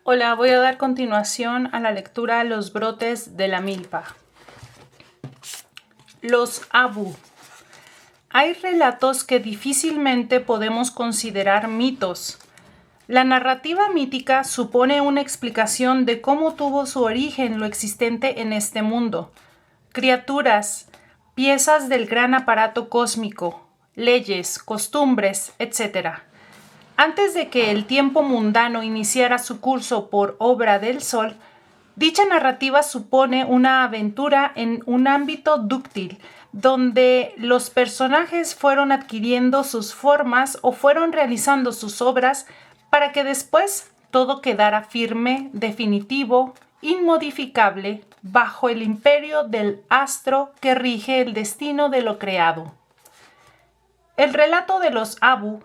Hola, voy a dar continuación a la lectura Los brotes de la milpa. Los Abu. Hay relatos que difícilmente podemos considerar mitos. La narrativa mítica supone una explicación de cómo tuvo su origen lo existente en este mundo. Criaturas, piezas del gran aparato cósmico, leyes, costumbres, etc. Antes de que el tiempo mundano iniciara su curso por obra del Sol, dicha narrativa supone una aventura en un ámbito dúctil, donde los personajes fueron adquiriendo sus formas o fueron realizando sus obras para que después todo quedara firme, definitivo, inmodificable, bajo el imperio del astro que rige el destino de lo creado. El relato de los Abu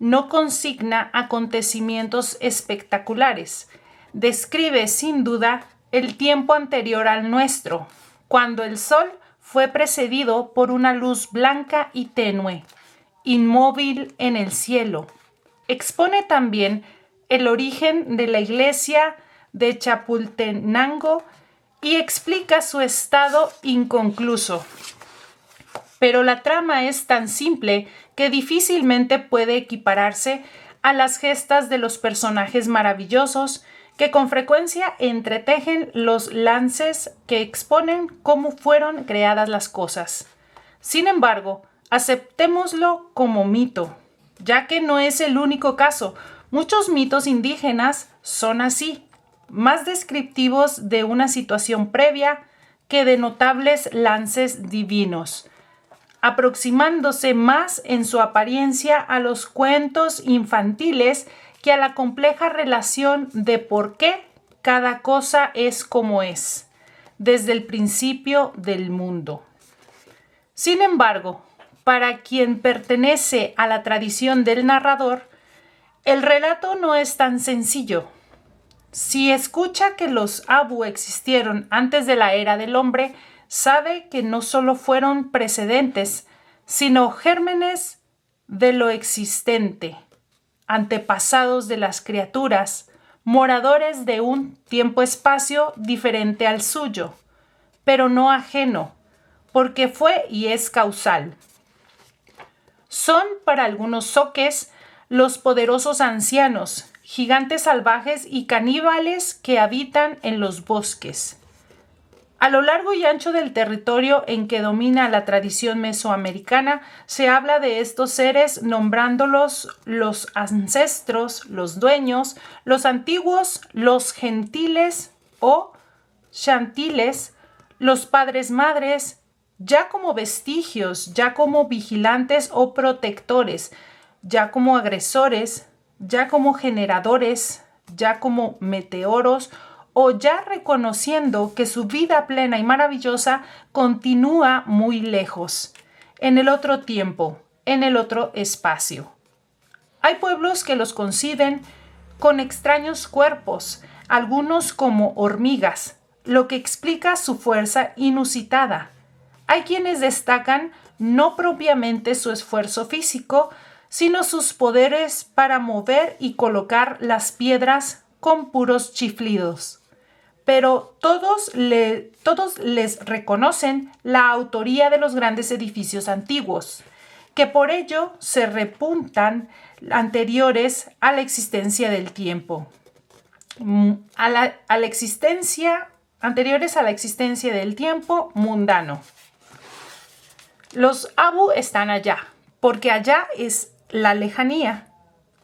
no consigna acontecimientos espectaculares. Describe sin duda el tiempo anterior al nuestro, cuando el sol fue precedido por una luz blanca y tenue, inmóvil en el cielo. Expone también el origen de la iglesia de Chapultenango y explica su estado inconcluso. Pero la trama es tan simple que difícilmente puede equipararse a las gestas de los personajes maravillosos que con frecuencia entretejen los lances que exponen cómo fueron creadas las cosas. Sin embargo, aceptémoslo como mito, ya que no es el único caso. Muchos mitos indígenas son así, más descriptivos de una situación previa que de notables lances divinos, aproximándose más en su apariencia a los cuentos infantiles que a la compleja relación de por qué cada cosa es como es, desde el principio del mundo. Sin embargo, para quien pertenece a la tradición del narrador, el relato no es tan sencillo. Si escucha que los Abu existieron antes de la era del hombre, sabe que no solo fueron precedentes, sino gérmenes de lo existente, antepasados de las criaturas, moradores de un tiempo-espacio diferente al suyo, pero no ajeno, porque fue y es causal. Son para algunos zoques los poderosos ancianos, gigantes salvajes y caníbales que habitan en los bosques. A lo largo y ancho del territorio en que domina la tradición mesoamericana, se habla de estos seres nombrándolos los ancestros, los dueños, los antiguos, los gentiles o chantiles, los padres-madres, ya como vestigios, ya como vigilantes o protectores, ya como agresores, ya como generadores, ya como meteoros, o ya reconociendo que su vida plena y maravillosa continúa muy lejos, en el otro tiempo, en el otro espacio. Hay pueblos que los conciben con extraños cuerpos, algunos como hormigas, lo que explica su fuerza inusitada. Hay quienes destacan no propiamente su esfuerzo físico, sino sus poderes para mover y colocar las piedras con puros chiflidos. Pero todos les reconocen la autoría de los grandes edificios antiguos, que por ello se repuntan anteriores a la existencia del tiempo, anteriores a la existencia del tiempo mundano. Los Abu están allá, porque allá es la lejanía.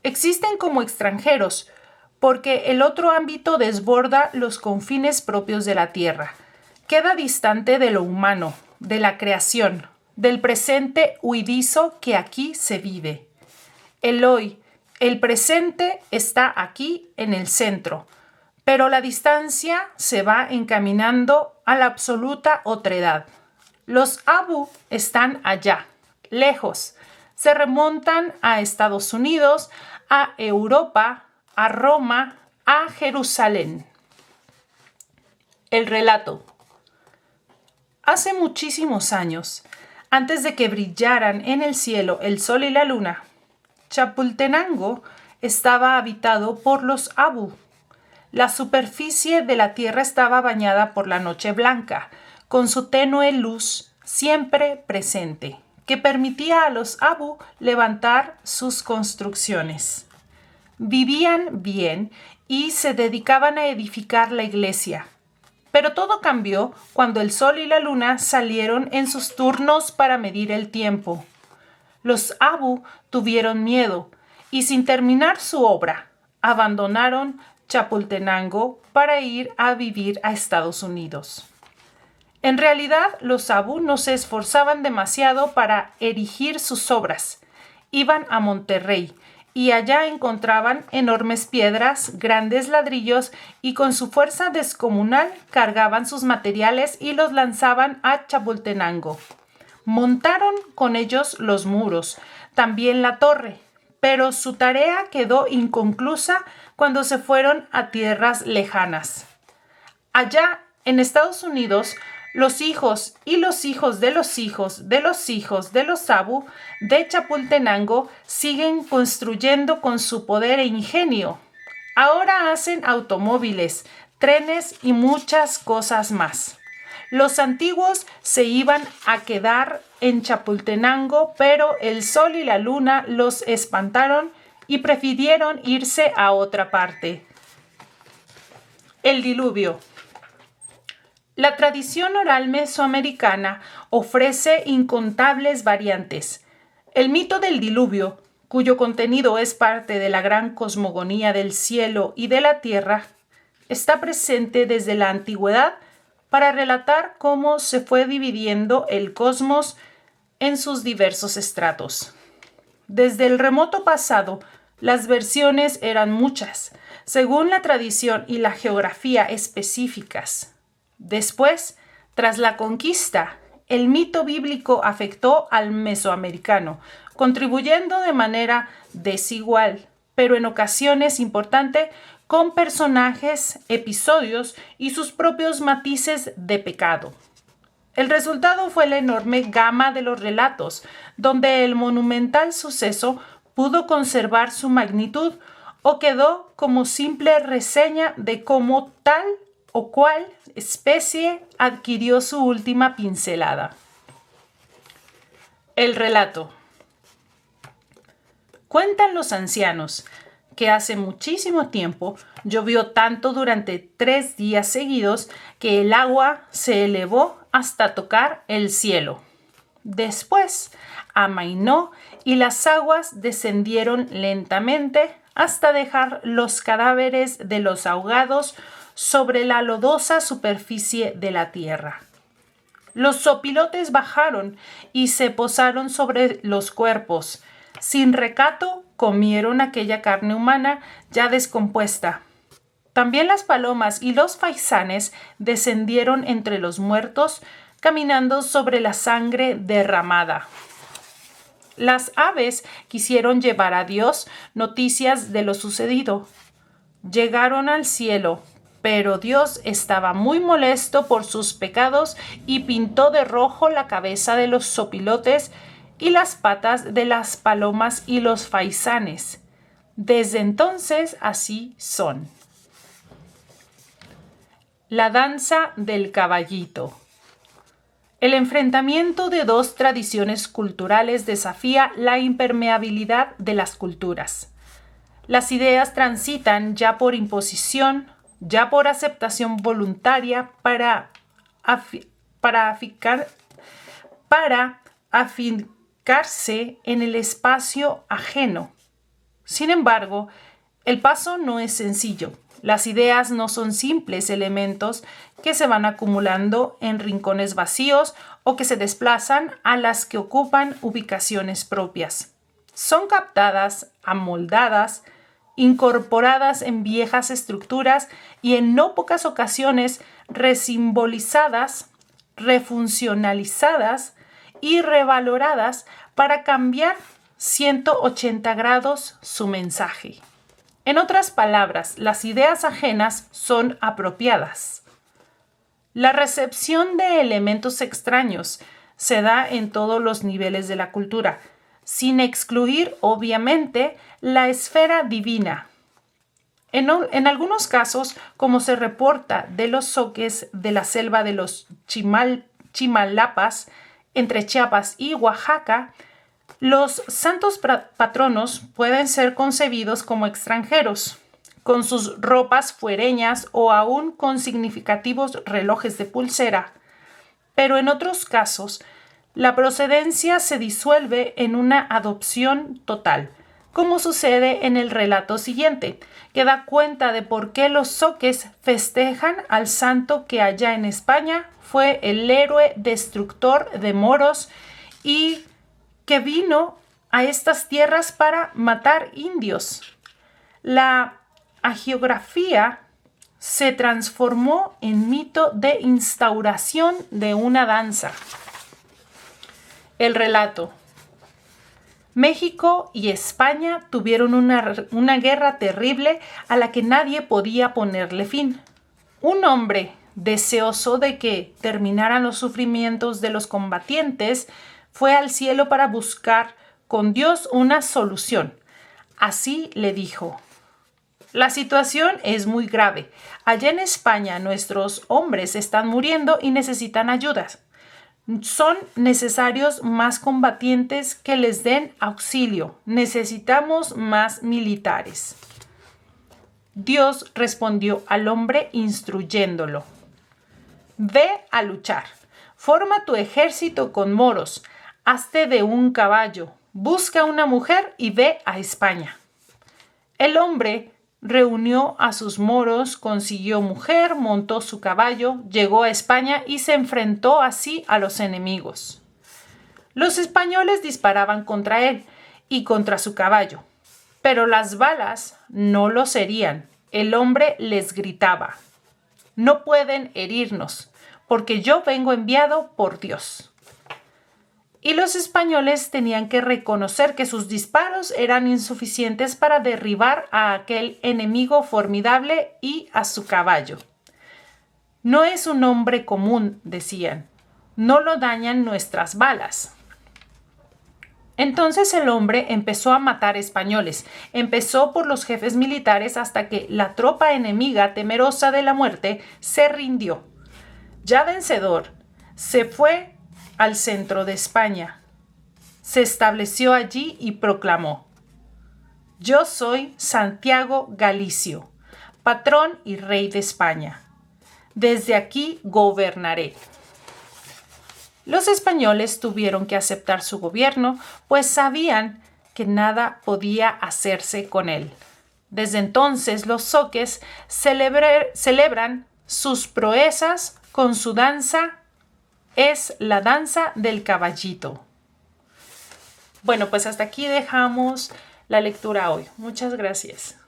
Existen como extranjeros, porque el otro ámbito desborda los confines propios de la tierra. Queda distante de lo humano, de la creación, del presente huidizo que aquí se vive. El hoy, el presente está aquí en el centro, pero la distancia se va encaminando a la absoluta otredad. Los Abu están allá, lejos. Se remontan a Estados Unidos, a Europa, a Roma, a Jerusalén. El relato. Hace muchísimos años, antes de que brillaran en el cielo el sol y la luna, Chapultenango estaba habitado por los Abu. La superficie de la tierra estaba bañada por la noche blanca, con su tenue luz siempre presente, que permitía a los Abu levantar sus construcciones. Vivían bien y se dedicaban a edificar la iglesia. Pero todo cambió cuando el sol y la luna salieron en sus turnos para medir el tiempo. Los Abu tuvieron miedo y, sin terminar su obra, abandonaron Chapultenango para ir a vivir a Estados Unidos. En realidad, los Abu no se esforzaban demasiado para erigir sus obras. Iban a Monterrey y allá encontraban enormes piedras, grandes ladrillos y con su fuerza descomunal cargaban sus materiales y los lanzaban a Chapultenango. Montaron con ellos los muros, también la torre, pero su tarea quedó inconclusa cuando se fueron a tierras lejanas. Allá, en Estados Unidos, los hijos y los hijos de los hijos de los hijos de los Abu de Chapultenango siguen construyendo con su poder e ingenio. Ahora hacen automóviles, trenes y muchas cosas más. Los antiguos se iban a quedar en Chapultenango, pero el sol y la luna los espantaron y prefirieron irse a otra parte. El diluvio. La tradición oral mesoamericana ofrece incontables variantes. El mito del diluvio, cuyo contenido es parte de la gran cosmogonía del cielo y de la tierra, está presente desde la antigüedad para relatar cómo se fue dividiendo el cosmos en sus diversos estratos. Desde el remoto pasado, las versiones eran muchas, según la tradición y la geografía específicas. Después, tras la conquista, el mito bíblico afectó al mesoamericano, contribuyendo de manera desigual, pero en ocasiones importante, con personajes, episodios y sus propios matices de pecado. El resultado fue la enorme gama de los relatos, donde el monumental suceso pudo conservar su magnitud o quedó como simple reseña de cómo tal o cual especie adquirió su última pincelada. El relato. Cuentan los ancianos que hace muchísimo tiempo llovió tanto durante 3 días seguidos que el agua se elevó hasta tocar el cielo. Después amainó y las aguas descendieron lentamente hasta dejar los cadáveres de los ahogados sobre la lodosa superficie de la tierra. Los zopilotes bajaron y se posaron sobre los cuerpos. Sin recato, comieron aquella carne humana ya descompuesta. También las palomas y los faisanes descendieron entre los muertos, caminando sobre la sangre derramada. Las aves quisieron llevar a Dios noticias de lo sucedido. Llegaron al cielo, pero Dios estaba muy molesto por sus pecados y pintó de rojo la cabeza de los zopilotes y las patas de las palomas y los faisanes. Desde entonces así son. La danza del caballito. El enfrentamiento de dos tradiciones culturales desafía la impermeabilidad de las culturas. Las ideas transitan ya por imposición, ya por aceptación voluntaria para afincarse en el espacio ajeno. Sin embargo, el paso no es sencillo. Las ideas no son simples elementos que se van acumulando en rincones vacíos o que se desplazan a las que ocupan ubicaciones propias. Son captadas, amoldadas, incorporadas en viejas estructuras y en no pocas ocasiones resimbolizadas, refuncionalizadas y revaloradas para cambiar 180 grados su mensaje. En otras palabras, las ideas ajenas son apropiadas. La recepción de elementos extraños se da en todos los niveles de la cultura, sin excluir, obviamente, la esfera divina. En algunos casos, como se reporta de los zoques de la selva de los Chimalapas, entre Chiapas y Oaxaca, los santos patronos pueden ser concebidos como extranjeros, con sus ropas fuereñas o aún con significativos relojes de pulsera. Pero en otros casos, la procedencia se disuelve en una adopción total, como sucede en el relato siguiente, que da cuenta de por qué los zoques festejan al santo que allá en España fue el héroe destructor de moros y que vino a estas tierras para matar indios. La hagiografía se transformó en mito de instauración de una danza. El relato. México y España tuvieron una guerra terrible a la que nadie podía ponerle fin. Un hombre, deseoso de que terminaran los sufrimientos de los combatientes, fue al cielo para buscar con Dios una solución. Así le dijo: la situación es muy grave. Allá en España nuestros hombres están muriendo y necesitan ayuda. Son necesarios más combatientes que les den auxilio. Necesitamos más militares. Dios respondió al hombre instruyéndolo: ve a luchar. Forma tu ejército con moros. Hazte de un caballo. Busca una mujer y ve a España. El hombre reunió a sus moros, consiguió mujer, montó su caballo, llegó a España y se enfrentó así a los enemigos. Los españoles disparaban contra él y contra su caballo, pero las balas no los herían. El hombre les gritaba: no pueden herirnos, porque yo vengo enviado por Dios. Y los españoles tenían que reconocer que sus disparos eran insuficientes para derribar a aquel enemigo formidable y a su caballo. No es un hombre común, decían. No lo dañan nuestras balas. Entonces el hombre empezó a matar españoles. Empezó por los jefes militares hasta que la tropa enemiga, temerosa de la muerte, se rindió. Ya vencedor, se fue al centro de España. Se estableció allí y proclamó: yo soy Santiago Galicio, patrón y rey de España. Desde aquí gobernaré. Los españoles tuvieron que aceptar su gobierno, pues sabían que nada podía hacerse con él. Desde entonces los zoques celebran sus proezas con su danza. Es la danza del caballito. Bueno, pues hasta aquí dejamos la lectura hoy. Muchas gracias.